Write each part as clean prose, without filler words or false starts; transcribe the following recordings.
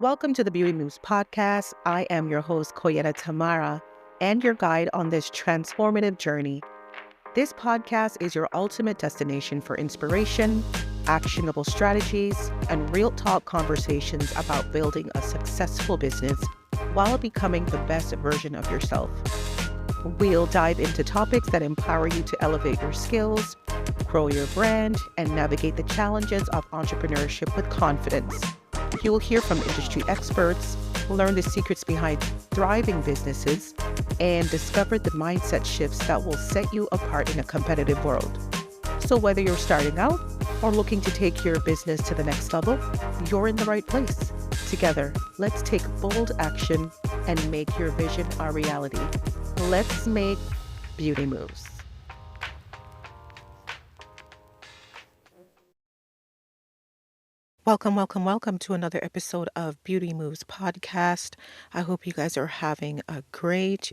Welcome to the Beauty Moves podcast. I am your host, Coyetta Tamara, and your guide on this transformative journey. This podcast is your ultimate destination for inspiration, actionable strategies, and real talk conversations about building a successful business while becoming the best version of yourself. We'll dive into topics that empower you to elevate your skills, grow your brand, and navigate the challenges of entrepreneurship with confidence. You will hear from industry experts, learn the secrets behind thriving businesses, and discover the mindset shifts that will set you apart in a competitive world. So whether you're starting out or looking to take your business to the next level, you're in the right place. Together, let's take bold action and make your vision a reality. Let's make beauty moves. Welcome to another episode of Beauty Moves podcast. I hope you guys are having a great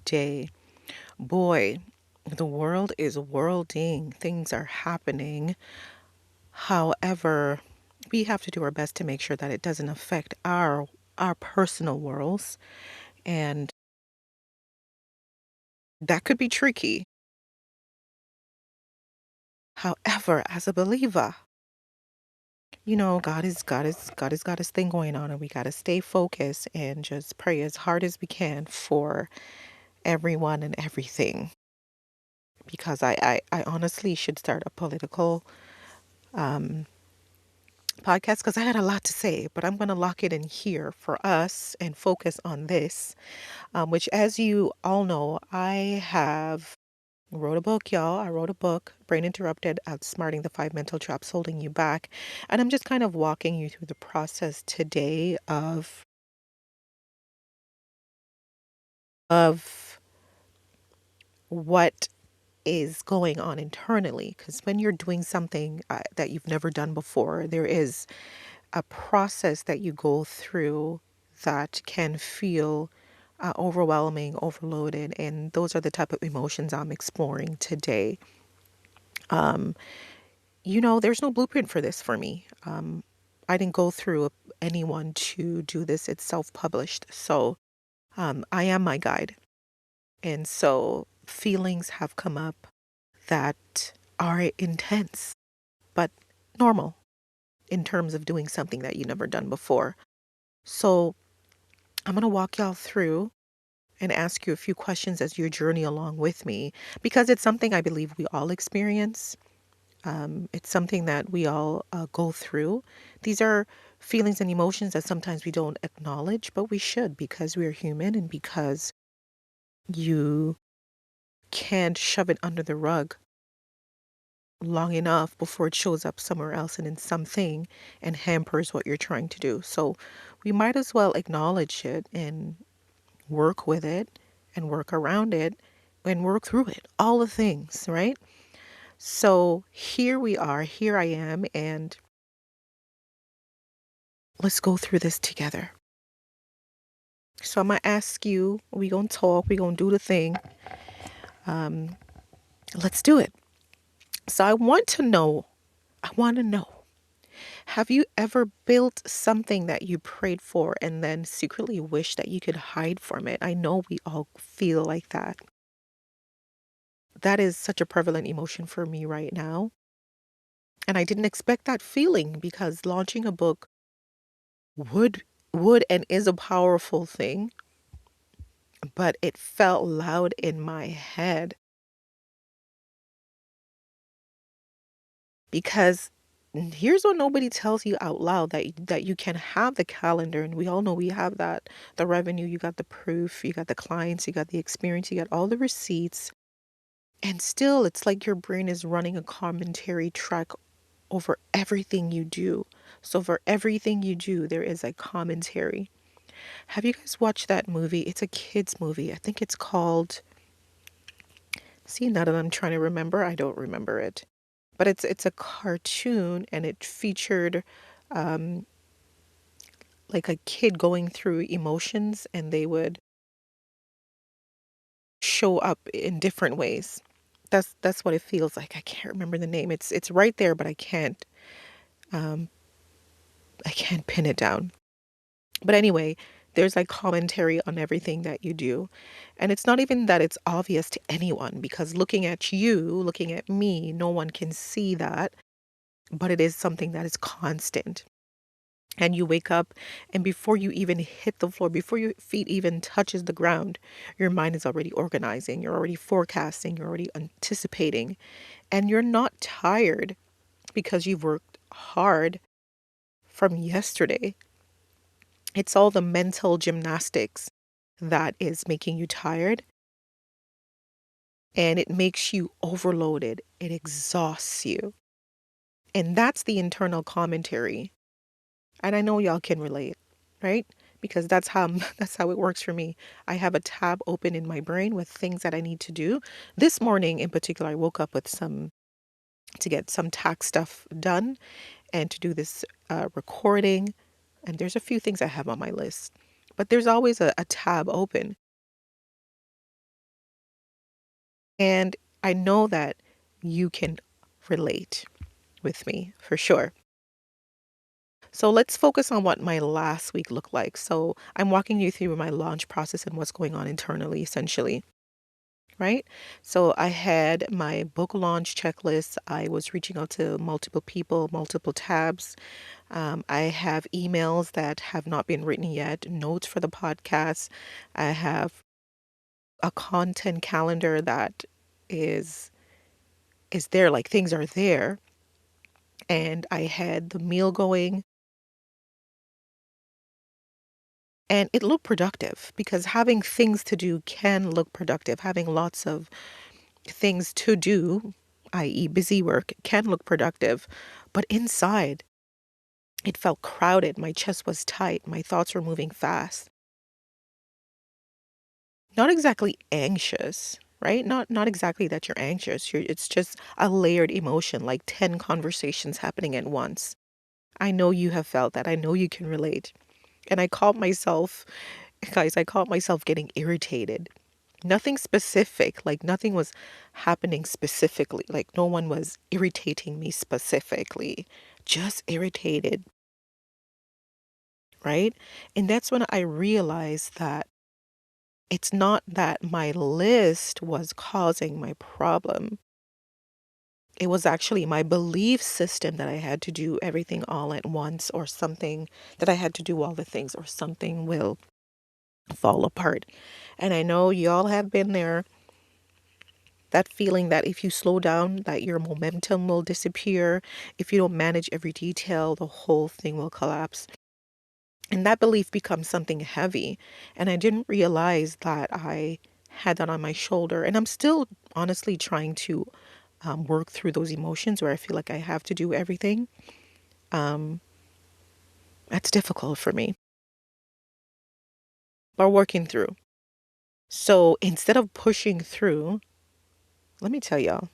day. Boy, the world is worlding. Things are happening. However, we have to do our best to make sure that it doesn't affect our personal worlds, and that could be tricky. However, as a believer, God has got his thing going on, and we got to stay focused and just pray as hard as we can for everyone and everything. Because I honestly should start a political um, podcast because I got a lot to say, but I'm going to lock it in here for us and focus on this, which, as you all know, I have wrote a book, y'all. I wrote a book, Brain Interrupted, Outsmarting the Five Mental Traps Holding You Back. And I'm just kind of walking you through the process today of what is going on internally. Because when you're doing something that you've never done before, there is a process that you go through that can feel overwhelming, overloaded. And those are the type of emotions I'm exploring today. Um, there's no blueprint for this for me. I didn't go through anyone to do this. It's self-published. So I am my guide. And so feelings have come up that are intense, but normal in terms of doing something that you never done before. So I'm going to walk y'all through and ask you a few questions as you journey along with me, because it's something I believe we all experience. It's something that we all go through. These are feelings and emotions that sometimes we don't acknowledge, but we should, because we are human and because you can't shove it under the rug long enough before it shows up somewhere else and in something and hampers what you're trying to do. So we might as well acknowledge it and work with it and work around it and work through it. All the things, right? So here we are, here I am, and let's go through this together. So I'm gonna ask you, we gonna talk, we gonna do the thing. Um, let's do it. So I want to know, have you ever built something that you prayed for and then secretly wished that you could hide from it? I know we all feel like that. That is such a prevalent emotion for me right now. And I didn't expect that feeling, because launching a book would and is a powerful thing, but it felt loud in my head because here's what nobody tells you out loud, that you can have the calendar, and we all know we have that, the revenue, you got the proof, you got the clients, you got the experience, you got all the receipts, and still it's like your brain is running a commentary track over everything you do. So for everything you do, there is a commentary. Have you guys watched that movie? It's a kids movie. I think it's called, see, now that I'm trying to remember, I don't remember it. But it's a cartoon, and it featured um, like a kid going through emotions, and they would show up in different ways. That's what it feels like. I can't remember the name. It's right there, but um I can't pin it down. But anyway, there's like commentary on everything that you do. And it's not even that it's obvious to anyone because looking at you, looking at me, no one can see that, but it is something that is constant. And you wake up and before you even hit the floor, before your feet even touches the ground, your mind is already organizing, you're already forecasting, you're already anticipating, and you're not tired because you've worked hard from yesterday. It's all the mental gymnastics that is making you tired and it makes you overloaded. It exhausts you. And that's the internal commentary. And I know y'all can relate, right? Because that's how that's how it works for me. I have a tab open in my brain with things that I need to do. This morning in particular, I woke up with some to get some tax stuff done and to do this recording. And there's a few things I have on my list, but there's always a tab open. And I know that you can relate with me for sure. So let's focus on what my last week looked like. So I'm walking you through my launch process and what's going on internally, essentially, right? So I had my book launch checklist. I was reaching out to multiple people, multiple tabs. I have emails that have not been written yet, notes for the podcast. I have a content calendar that is is there, like things are there. And I had the meal going and it looked productive because having things to do can look productive. Having lots of things to do, i.e., busy work, can look productive. But inside, it felt crowded. My chest was tight. My thoughts were moving fast. Not exactly anxious, right? Not exactly that you're anxious. It's just a layered emotion, like 10 conversations happening at once. I know you have felt that. I know you can relate. And I caught myself, guys, I caught myself getting irritated. Nothing specific, like nothing was happening specifically. Like no one was irritating me specifically, just irritated, right? And that's when I realized that it's not that my list was causing my problem. It was actually my belief system that I had to do everything all at once or something, that I had to do all the things or something will fall apart. And I know y'all have been there, that feeling that if you slow down, that your momentum will disappear. If you don't manage every detail, the whole thing will collapse. And that belief becomes something heavy. And I didn't realize that I had that on my shoulder. And I'm still honestly trying to work through those emotions where I feel like I have to do everything. Um, that's difficult for me, but working through. So instead of pushing through, let me tell y'all,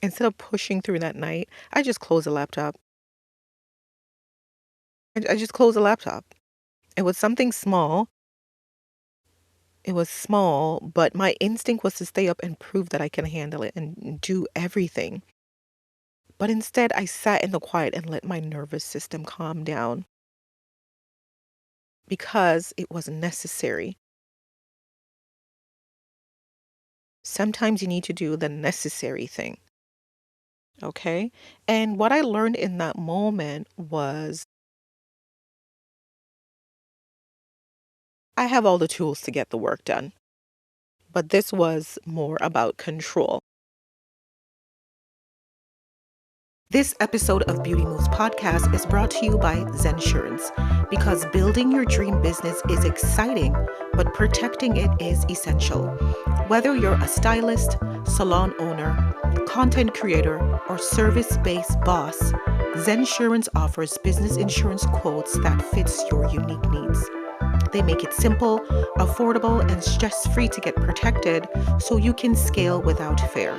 instead of pushing through that night, I just closed the laptop. I just closed the laptop. It was something small. It was small, but my instinct was to stay up and prove that I can handle it and do everything. But instead, I sat in the quiet and let my nervous system calm down because it was necessary. Sometimes you need to do the necessary thing. Okay. And what I learned in that moment was I have all the tools to get the work done, but this was more about control. This episode of Beauty Moves Podcast is brought to you by Zensurance because building your dream business is exciting, but protecting it is essential. Whether you're a stylist, salon owner, content creator, or service-based boss, Zensurance offers business insurance quotes that fits your unique needs. They make it simple, affordable, and stress-free to get protected so you can scale without fear.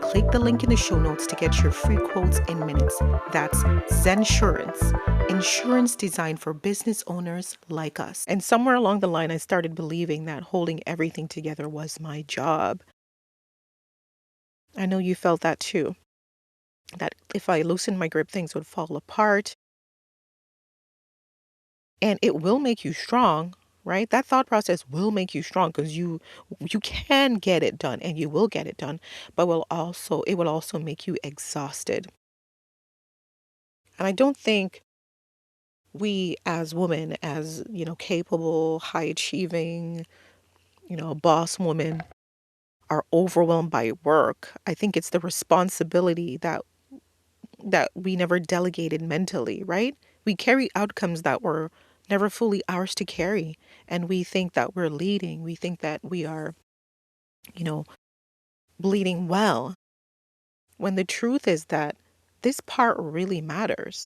Click the link in the show notes to get your free quotes in minutes. That's Zensurance, insurance designed for business owners like us. And somewhere along the line, I started believing that holding everything together was my job. I know you felt that too, that if I loosened my grip, things would fall apart. and it will make you strong, right? That thought process will make you strong because you can get it done and you will get it done, but it will also make you exhausted. And I don't think we as women, as capable, high achieving, boss woman, are overwhelmed by work. I think it's the responsibility that we never delegated mentally, right? We carry outcomes that were never fully ours to carry. And we think that we're leading. We think that we are, you know, bleeding well. When the truth is that this part really matters.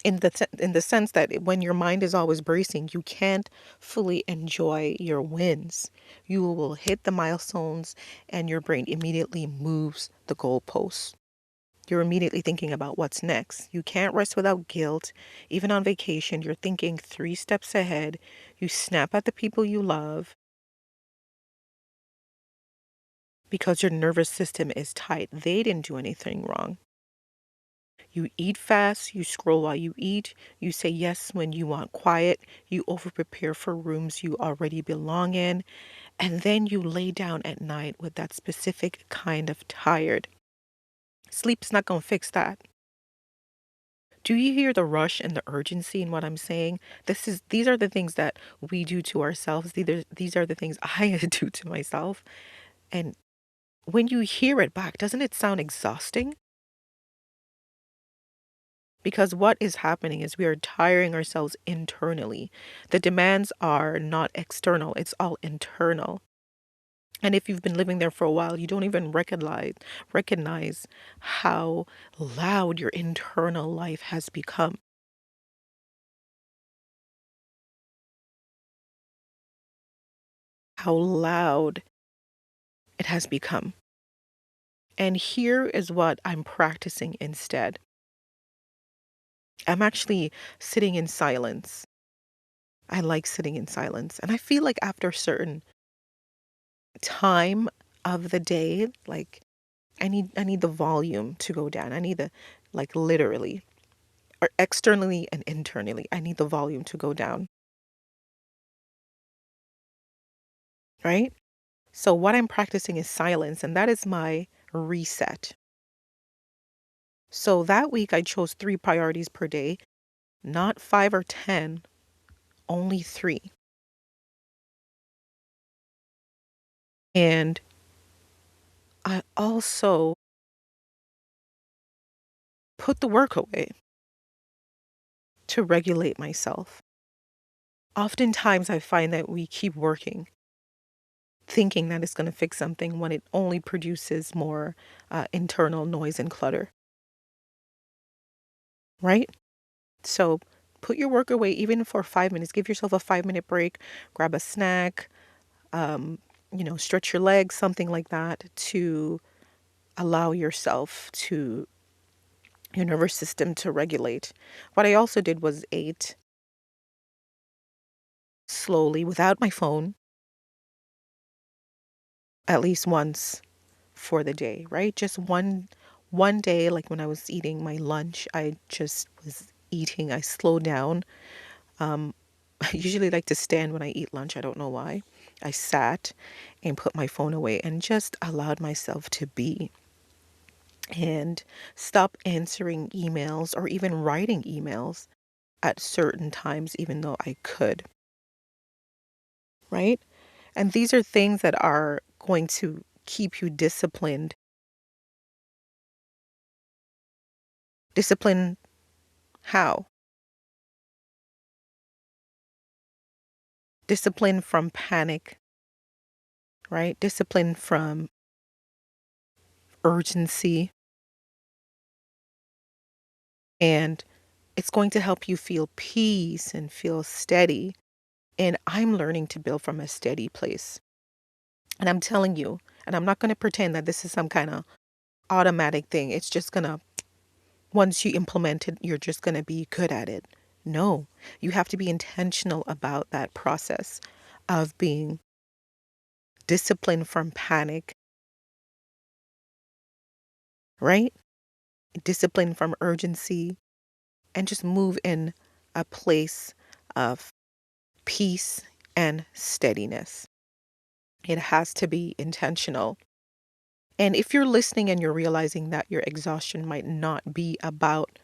In the sense that when your mind is always bracing, you can't fully enjoy your wins. You will hit the milestones and your brain immediately moves the goalposts. You're immediately thinking about what's next. You can't rest without guilt. Even on vacation, you're thinking 3 steps ahead. You snap at the people you love because your nervous system is tight. They didn't do anything wrong. You eat fast, you scroll while you eat, you say yes when you want quiet, you over prepare for rooms you already belong in, and then you lay down at night with that specific kind of tired. Sleep's not going to fix that. Do you hear the rush and the urgency in what I'm saying? These are the things that we do to ourselves. These are the things I do to myself. And when you hear it back, doesn't it sound exhausting? Because what is happening is we are tiring ourselves internally. The demands are not external, it's all internal. And if you've been living there for a while, you don't even recognize how loud your internal life has become. How loud it has become. And here is what I'm practicing instead. I'm actually sitting in silence. I like sitting in silence. And I feel like after a certain time of the day, like I need the volume to go down. I need the like literally or externally and internally. I need the volume to go down, right? So what I'm practicing is silence and that is my reset. So that week I chose 3 priorities per day, not 5 or 10, only 3. And I also put the work away to regulate myself. Oftentimes, I find that we keep working, thinking that it's going to fix something when it only produces more internal noise and clutter, right? So put your work away, even for 5 minutes. Give yourself a 5-minute break, grab a snack, um, stretch your legs, something like that to allow your nervous system to regulate. What I also did was ate slowly without my phone at least once for the day, right? Just one day, like when I was eating my lunch, I just was eating. I slowed down. Um, I usually like to stand when I eat lunch. I don't know why. I sat and put my phone away and just allowed myself to be and stop answering emails or even writing emails at certain times, even though I could, right? And these are things that are going to keep you disciplined. Discipline how? Discipline from panic, right? Discipline from urgency. And it's going to help you feel peace and feel steady. And I'm learning to build from a steady place. And I'm telling you, and I'm not going to pretend that this is some kind of automatic thing. It's just going to, once you implement it, you're just going to be good at it. No, you have to be intentional about that process of being disciplined from panic, right? Discipline from urgency, and just move in a place of peace and steadiness. It has to be intentional. And if you're listening and you're realizing that your exhaustion might not be about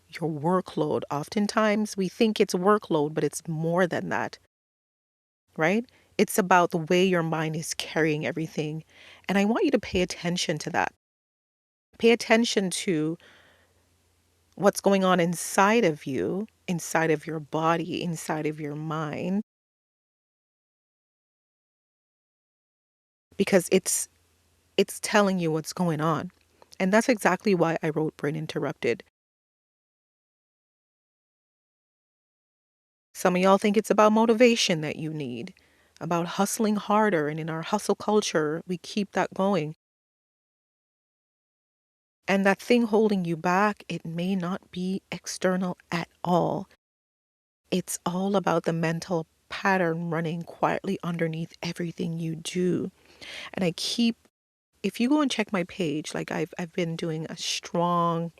your workload, oftentimes we think it's workload, but it's more than that, right? It's about the way your mind is carrying everything. And I want you to pay attention to that. Pay attention to what's going on inside of you, inside of your body, inside of your mind, because it's telling you what's going on. And that's exactly why I wrote Brain Interrupted. Some of y'all think it's about motivation that you need, about hustling harder. And in our hustle culture, we keep that going. And that thing holding you back, it may not be external at all. It's all about the mental pattern running quietly underneath everything you do. And if you go and check my page, like I've been doing a strong,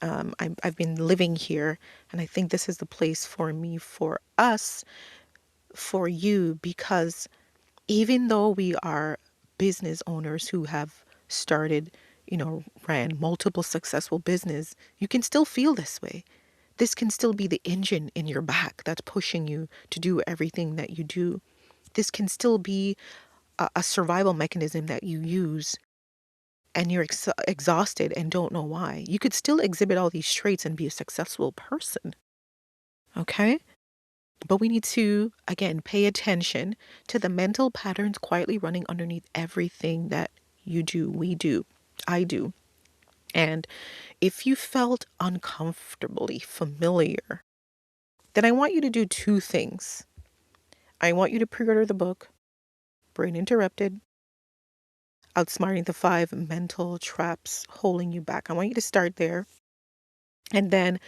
I've been living here, and I think this is the place for me, for us, for you, because even though we are business owners who have started, ran multiple successful business, you can still feel this way. This can still be the engine in your back that's pushing you to do everything that you do. This can still be a survival mechanism that you use, and you're exhausted and don't know why. You could still exhibit all these traits and be a successful person. Okay? But we need to, again, pay attention to the mental patterns quietly running underneath everything that you do, we do, I do. And if you felt uncomfortably familiar, then I want you to do two things. I want you to pre-order the book, Brain Interrupted, Outsmarting the 5 Mental Traps Holding You Back. I want you to start there. And then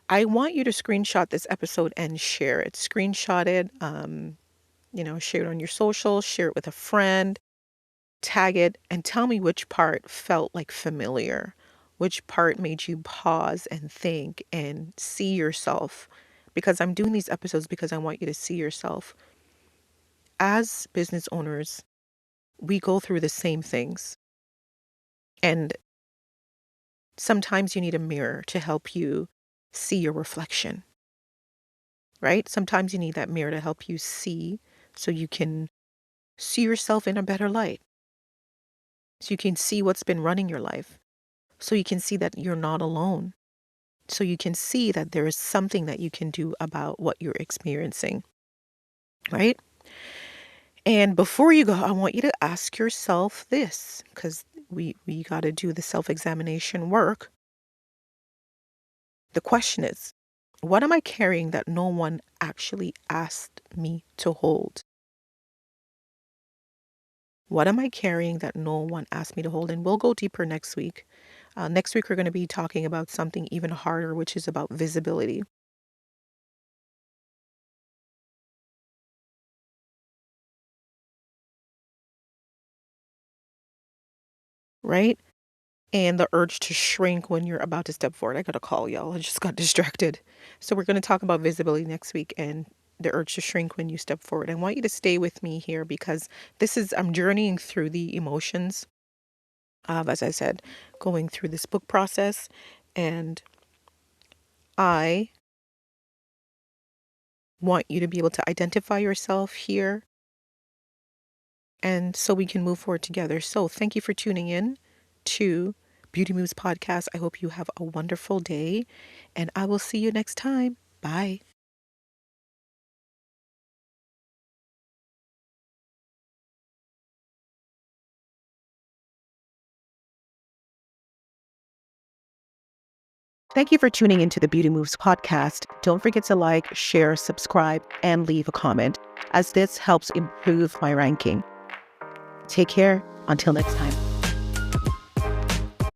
I want you to screenshot this episode and share it. Screenshot it, share it on your social, share it with a friend, tag it, and tell me which part felt like familiar, which part made you pause and think and see yourself. Because I'm doing these episodes because I want you to see yourself. As business owners, we go through the same things. And sometimes you need a mirror to help you see your reflection, right? Sometimes you need that mirror to help you see, so you can see yourself in a better light. So you can see what's been running your life. So you can see that you're not alone. So you can see that there is something that you can do about what you're experiencing, right? And before you go, I want you to ask yourself this, because we got to do the self-examination work. The question is, what am I carrying that no one actually asked me to hold? What am I carrying that no one asked me to hold? And we'll go deeper next week. Next week, we're going to be talking about something even harder, which is about visibility. Right? And the urge to shrink when you're about to step forward. I got a call, y'all. I just got distracted. So we're going to talk about visibility next week and the urge to shrink when you step forward. I want you to stay with me here, because I'm journeying through the emotions of, as I said, going through this book process. And I want you to be able to identify yourself here, and so we can move forward together. So thank you for tuning in to Beauty Moves Podcast. I hope you have a wonderful day, and I will see you next time. Bye. Thank you for tuning into the Beauty Moves Podcast. Don't forget to like, share, subscribe, and leave a comment, as this helps improve my ranking. Take care. Until next time.